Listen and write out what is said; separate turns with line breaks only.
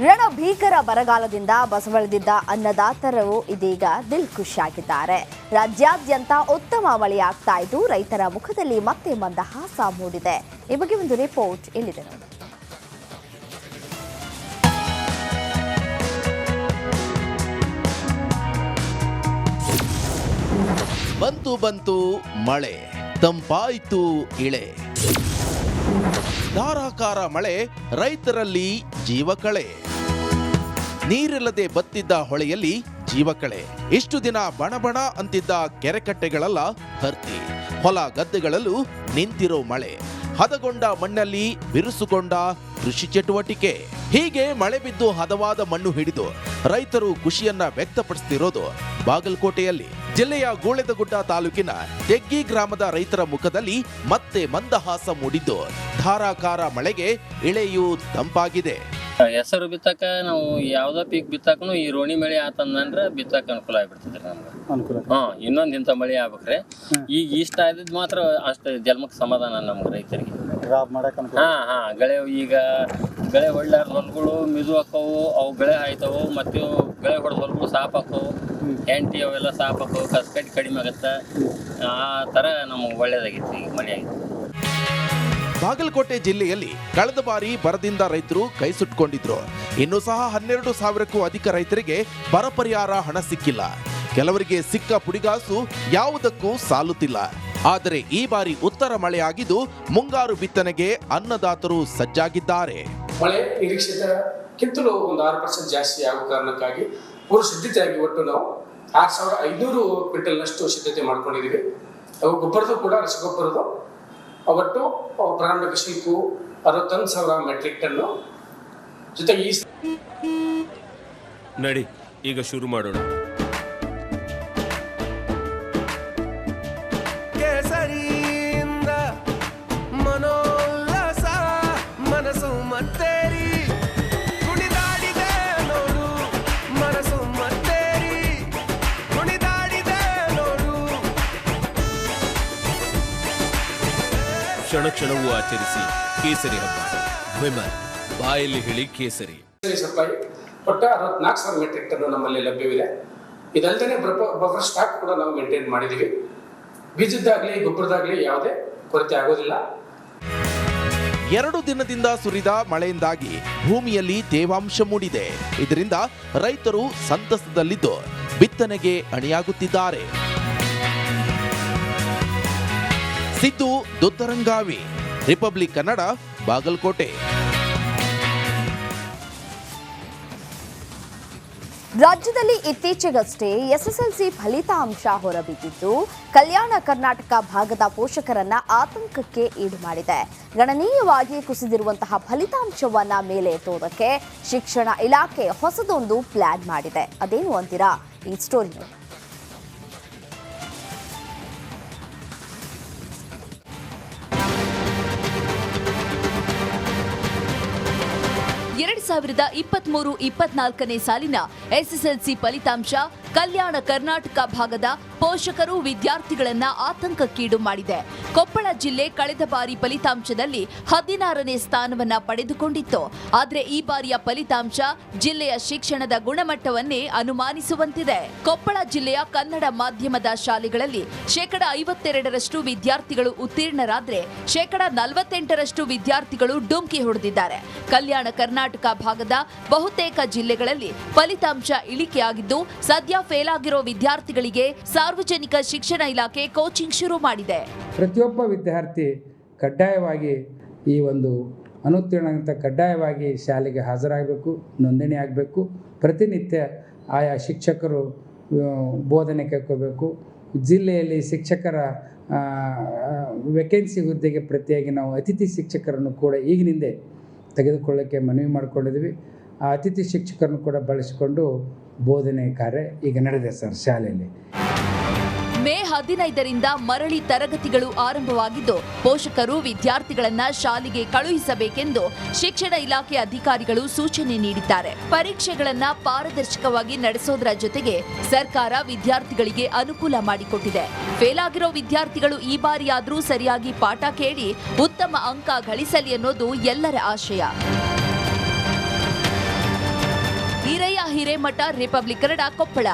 ರಣಭೀಕರ ಬರಗಾಲದಿಂದ ಬಸವಳಿದಿದ್ದ ಅನ್ನದಾತರು ಇದೀಗ ದಿಲ್ ಖುಷಿಯಾಗಿದ್ದಾರೆ. ರಾಜ್ಯಾದ್ಯಂತ ಉತ್ತಮ ಮಳೆಯಾಗ್ತಾ ಇದ್ದು ರೈತರ ಮುಖದಲ್ಲಿ ಮತ್ತೆ ಮಂದಹಾಸ ಮೂಡಿದೆ. ಈ ಬಗ್ಗೆ ಒಂದು ರಿಪೋರ್ಟ್ ಇಲ್ಲಿದೆ ನೋಡಿ.
ಬಂತು ಮಳೆ, ತಂಪಾಯಿತು ಇಳೆ. ಧಾರಾಕಾರ ಮಳೆ ರೈತರಲ್ಲಿ ಜೀವಕಳೆ. ನೀರಿಲ್ಲದೆ ಬತ್ತಿದ್ದ ಹೊಳೆಯಲ್ಲಿ ಜೀವಕಳೆ. ಇಷ್ಟು ದಿನ ಬಣಬಣ ಅಂತಿದ್ದ ಕೆರೆಕಟ್ಟೆಗಳೆಲ್ಲ ಭರ್ತಿ. ಹೊಲ ಗದ್ದೆಗಳಲ್ಲೂ ನಿಂತಿರೋ ಮಳೆ. ಹದಗೊಂಡ ಮಣ್ಣಲ್ಲಿ ಬಿರುಸುಗೊಂಡ ಕೃಷಿ ಚಟುವಟಿಕೆ. ಹೀಗೆ ಮಳೆ ಬಿದ್ದು ಹದವಾದ ಮಣ್ಣು ಹಿಡಿದು ರೈತರು ಖುಷಿಯನ್ನ ವ್ಯಕ್ತಪಡಿಸುತ್ತಿರೋದು ಬಾಗಲಕೋಟೆಯಲ್ಲಿ. ಜಿಲ್ಲೆಯ ಗೂಳೆದಗುಡ್ಡ ತಾಲೂಕಿನ ತೆಗ್ಗಿ ಗ್ರಾಮದ ರೈತರ ಮುಖದಲ್ಲಿ ಮತ್ತೆ ಮಂದಹಾಸ ಮೂಡಿದ್ದು ಧಾರಾಕಾರ ಮಳೆಗೆ ಇಳೆಯೂ ತಂಪಾಗಿದೆ.
ಹೆಸರು ಬಿತ್ತಕ ನಾವು ಯಾವ್ದೋ ಪೀಕ್ ಬಿತ್ತಾಕನು ಈ ರೋಣಿ ಮಳೆ ಆತಂದ್ರೆ ಬಿತ್ತಾಕ ಅನುಕೂಲ ಆಗ್ಬಿಡ್ತದ್ರಿ ನಮ್ಗೆ. ಇನ್ನೊಂದ್ ಇಂಥ ಮಳೆ ಆಗ್ಬೇಕ್ರೆ ಈಗ ಇಷ್ಟ ಆದಿದ್ ಮಾತ್ರ ಅಷ್ಟು ಜನ್ಮಕ್ಕೆ ಸಮಾಧಾನ ನಮ್ಗೆ ರೈತರಿಗೆ. ಗಳೆ ಈಗ ಗಳೆ ಹೊಡ್ಲಾರ ಹೊಲಗಳು ಮಿದು ಹಾಕವು, ಅವು ಗಳೆ ಆಯ್ತವು, ಮತ್ತೆ ಗಳೆ ಹೊಡೆದ ಹೊಲಗಳು ಸಾಪ್ ಹಾಕವು, ಹೆಂಟಿ ಅವೆಲ್ಲ ಸಾಪ್ ಹಾಕವು, ಕಸಕಟ್ಟಿ ಕಡಿಮೆ ಆಗತ್ತೆ. ಆ ತರ ನಮ್ಗೆ ಒಳ್ಳೇದಾಗಿತ್ತು ಈಗ ಮಳೆ ಆಗಿತ್ತು.
ಬಾಗಲಕೋಟೆ ಜಿಲ್ಲೆಯಲ್ಲಿ ಕಳೆದ ಬಾರಿ ಬರದಿಂದ ರೈತರು ಕೈ ಸುಟ್ಕೊಂಡಿದ್ರು. ಇನ್ನೂ ಸಹ 12,000ಕ್ಕೂ ಅಧಿಕ ರೈತರಿಗೆ ಬರ ಪರಿಹಾರ ಹಣ ಸಿಕ್ಕಿಲ್ಲ. ಕೆಲವರಿಗೆ ಸಿಕ್ಕ ಪುಡಿಗಾಸು ಯಾವುದಕ್ಕೂ ಸಾಲುತ್ತಿಲ್ಲ. ಆದರೆ ಈ ಬಾರಿ ಉತ್ತರ ಮಳೆಯಾಗಿದ್ದು ಮುಂಗಾರು ಬಿತ್ತನೆಗೆ ಅನ್ನದಾತರು ಸಜ್ಜಾಗಿದ್ದಾರೆ.
ಮಳೆ ನಿರೀಕ್ಷಿತಕ್ಕಿಂತಲೂ ಒಂದು 6% ಜಾಸ್ತಿ ಆಗುವ ಕಾರಣಕ್ಕಾಗಿ ಪೂರ್ವ ಸಿದ್ಧತೆಯಾಗಿ ಒಟ್ಟು ನಾವು 6,500 ಕ್ವಿಂಟಲ್ನಷ್ಟು ಸಿದ್ಧತೆ ಮಾಡ್ಕೊಂಡಿದ್ದೀವಿ. ಅವು ಗೊಬ್ಬರದ್ದು ಕೂಡ ರಸಗೊಬ್ಬರದ್ದು ಒಟ್ಟು ಪ್ರಾರಂಭಿಕ ಶುಲ್ಕು 61,000 ಮೆಟ್ರಿಕ್ ಟನ್ನು. ಜೊತೆಗೆ ಈ
ನಡಿ ಈಗ ಶುರು ಮಾಡೋಣ. ಕೇಸರಿಯಿಂದ ಮನೋಲ್ಲಾಸ ಮನಸ್ಸು ಮತ್ತೇರಿ ಕುಣಿದಾಡಿದೆ ನೋಡು, ಮನಸ್ಸು ಮತ್ತೇರಿ ಕುಣಿದಾಡಿದೆ ನೋಡು. ಕ್ಷಣ ಕ್ಷಣವೂ ಆಚರಿಸಿ ಕೇಸರಿ ಹಬ್ಬ. ವಿಮಲ್ ಬಾಯಲ್ಲಿ ಹೇಳಿ ಕೇಸರಿ.
ಸಪ್ಲೈ ಒಟ್ಟು 64,000 ಮೆಟ್ರಿಕ್ ಟನ್ ನಮ್ಮಲ್ಲಿ ಲಭ್ಯವಿದೆ. ಇದಲ್ಲದೆ ಬಫರ್ ಸ್ಟಾಕ್ ಕೂಡ ನಾವು ಮೇಂಟೈನ್ ಮಾಡಿದ್ದೀವಿ. ಬೀಜದ್ದಾಗಲಿ ಗೊಬ್ಬರದಾಗಲಿ ಯಾವುದೇ ಕೊರತೆ ಆಗೋದಿಲ್ಲ.
2 ದಿನದಿಂದ ಸುರಿದ ಮಳೆಯಿಂದಾಗಿ ಭೂಮಿಯಲ್ಲಿ ತೇವಾಂಶ ಮೂಡಿದೆ. ಇದರಿಂದ ರೈತರು ಸಂತಸದಲ್ಲಿದ್ದು ಬಿತ್ತನೆಗೆ ಅಣಿಯಾಗುತ್ತಿದ್ದಾರೆ. ಸಿದ್ದು ದೊದ್ದರಂಗಾವಿ, ರಿಪಬ್ಲಿಕ್ ಕನ್ನಡ, ಬಾಗಲಕೋಟೆ.
ರಾಜ್ಯದಲ್ಲಿ ಇತ್ತೀಚೆಗಷ್ಟೇ ಎಸ್ಎಸ್ಎಲ್ಸಿ ಫಲಿತಾಂಶ ಹೊರಬಿದ್ದಿದ್ದು ಕಲ್ಯಾಣ ಕರ್ನಾಟಕ ಭಾಗದ ಪೋಷಕರನ್ನ ಆತಂಕಕ್ಕೆ ಈಡು ಮಾಡಿದೆ. ಗಣನೀಯವಾಗಿ ಕುಸಿದಿರುವಂತಹ ಫಲಿತಾಂಶವನ್ನ ಮೇಲೆ ಎತ್ತುವುದಕ್ಕೆ ಶಿಕ್ಷಣ ಇಲಾಖೆ ಹೊಸದೊಂದು ಪ್ಲಾನ್ ಮಾಡಿದೆ. ಅದೇನು ಅಂತೀರಾ? ಈ ಸ್ಟೋರಿ ನೋಡಿ.
2023-24ನೇ ಸಾಲಿನ ಎಸ್ಎಸ್ಎಲ್ಸಿ ಫಲಿತಾಂಶ ಕಲ್ಯಾಣ ಕರ್ನಾಟಕ ಭಾಗದ ಪೋಷಕರು ವಿದ್ಯಾರ್ಥಿಗಳನ್ನ ಆತಂಕಕ್ಕೀಡು ಮಾಡಿದೆ. ಕೊಪ್ಪಳ ಜಿಲ್ಲೆ ಕಳೆದ ಬಾರಿ ಫಲಿತಾಂಶದಲ್ಲಿ 16ನೇ ಸ್ಥಾನವನ್ನ ಪಡೆದುಕೊಂಡಿತ್ತು. ಆದರೆ ಈ ಬಾರಿಯ ಫಲಿತಾಂಶ ಜಿಲ್ಲೆಯ ಶಿಕ್ಷಣದ ಗುಣಮಟ್ಟವನ್ನೇ ಅನುಮಾನಿಸುವಂತಿದೆ. ಕೊಪ್ಪಳ ಜಿಲ್ಲೆಯ ಕನ್ನಡ ಮಾಧ್ಯಮದ ಶಾಲೆಗಳಲ್ಲಿ 52% ವಿದ್ಯಾರ್ಥಿಗಳು ಉತ್ತೀರ್ಣರಾದ್ರೆ 48% ವಿದ್ಯಾರ್ಥಿಗಳು ಡುಮ್ಕಿ ಹೊಡೆದಿದ್ದಾರೆ. ಕಲ್ಯಾಣ ಕರ್ನಾಟಕ ಭಾಗದ ಬಹುತೇಕ ಜಿಲ್ಲೆಗಳಲ್ಲಿ ಫಲಿತಾಂಶ ಇಳಿಕೆಯಾಗಿದ್ದು ಸದ್ಯ ಫೇಲ್ ಆಗಿರೋ ವಿದ್ಯಾರ್ಥಿಗಳಿಗೆ ಸಾರ್ವಜನಿಕ ಶಿಕ್ಷಣ ಇಲಾಖೆ ಕೋಚಿಂಗ್ ಶುರು ಮಾಡಿದೆ.
ಪ್ರತಿಯೊಬ್ಬ ವಿದ್ಯಾರ್ಥಿ ಕಡ್ಡಾಯವಾಗಿ ಈ ಒಂದು ಅನುತ್ತೀರ್ಣ ಕಡ್ಡಾಯವಾಗಿ ಶಾಲೆಗೆ ಹಾಜರಾಗಬೇಕು, ನೋಂದಣಿ ಆಗಬೇಕು. ಪ್ರತಿನಿತ್ಯ ಆಯಾ ಶಿಕ್ಷಕರು ಬೋಧನೆ ಕೈಗೊಳ್ಳಬೇಕು. ಜಿಲ್ಲೆಯಲ್ಲಿ ಶಿಕ್ಷಕರ ವೇಕೆನ್ಸಿ ಹುದ್ದೆಗೆ ಪ್ರತಿಯಾಗಿ ನಾವು ಅತಿಥಿ ಶಿಕ್ಷಕರನ್ನು ಕೂಡ ಈಗಿನಿಂದ ತೆಗೆದುಕೊಳ್ಳೋಕ್ಕೆ ಮನವಿ ಮಾಡಿಕೊಂಡಿದ್ವಿ. ಆ ಅತಿಥಿ ಶಿಕ್ಷಕರನ್ನು ಕೂಡ ಬಳಸಿಕೊಂಡು ಬೋಧನೆ ಕಾರ್ಯ ಈಗ ನಡೆದಿದೆ ಸರ್ ಶಾಲೆಯಲ್ಲಿ.
ಮೇ 15ರಿಂದ ಮರಳಿ ತರಗತಿಗಳು ಆರಂಭವಾಗಿದ್ದು ಪೋಷಕರು ವಿದ್ಯಾರ್ಥಿಗಳನ್ನ ಶಾಲೆಗೆ ಕಳುಹಿಸಬೇಕೆಂದು ಶಿಕ್ಷಣ ಇಲಾಖೆ ಅಧಿಕಾರಿಗಳು ಸೂಚನೆ ನೀಡಿದ್ದಾರೆ. ಪರೀಕ್ಷೆಗಳನ್ನ ಪಾರದರ್ಶಕವಾಗಿ ನಡೆಸೋದರ ಜೊತೆಗೆ ಸರ್ಕಾರ ವಿದ್ಯಾರ್ಥಿಗಳಿಗೆ ಅನುಕೂಲ ಮಾಡಿಕೊಟ್ಟಿದೆ. ಫೇಲ್ ಆಗಿರೋ ವಿದ್ಯಾರ್ಥಿಗಳು ಈ ಬಾರಿಯಾದರೂ ಸರಿಯಾಗಿ ಪಾಠ ಕೇಳಿ ಉತ್ತಮ ಅಂಕ ಗಳಿಸಲಿ ಅನ್ನೋದು ಎಲ್ಲರ ಆಶಯ. ಹಿರೇಮಠ, ರಿಪಬ್ಲಿಕ್ ಕನ್ನಡ, ಕೊಪ್ಪಳ.